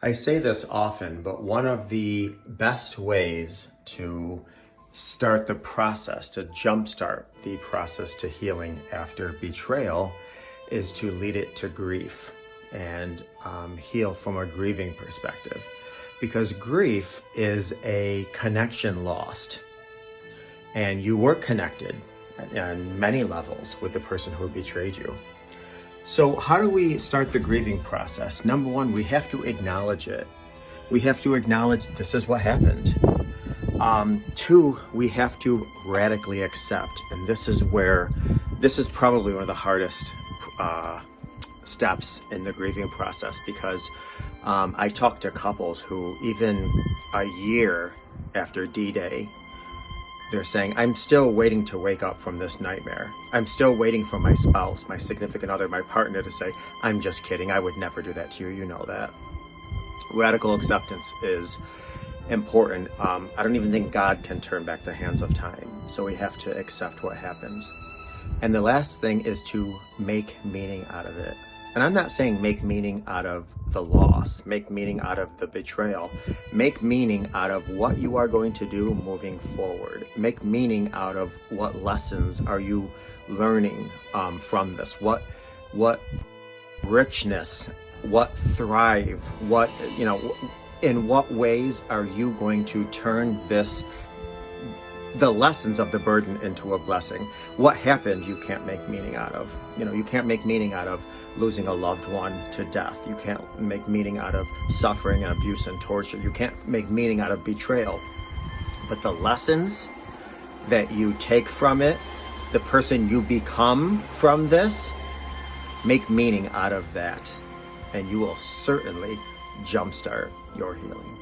I say this often, but one of the best ways to start the process, to jumpstart the process to healing after betrayal, is to lead it to grief and heal from a grieving perspective. Because grief is a connection lost. And you were connected on many levels with the person who betrayed you. So how do we start the grieving process? Number one, we have to acknowledge it. We have to acknowledge this is what happened. Two, we have to radically accept. And this is probably one of the hardest steps in the grieving process, because I talk to couples who even a year after D-Day, they're saying, I'm still waiting to wake up from this nightmare. I'm still waiting for my spouse, my significant other, my partner to say, I'm just kidding. I would never do that to you. You know that. Radical acceptance is important. I don't even think God can turn back the hands of time. So we have to accept what happened. And the last thing is to make meaning out of it. And I'm not saying make meaning out of the loss, make meaning out of the betrayal, make meaning out of what you are going to do moving forward. Make meaning out of what lessons are you learning from this, what richness, what thrive, in what ways are you going to turn the lessons of the burden into a blessing. What happened you can't make meaning out of. You can't make meaning out of losing a loved one to death. You can't make meaning out of suffering and abuse and torture. You can't make meaning out of betrayal. But the lessons that you take from it, the person you become from this, make meaning out of that. And you will certainly jumpstart your healing.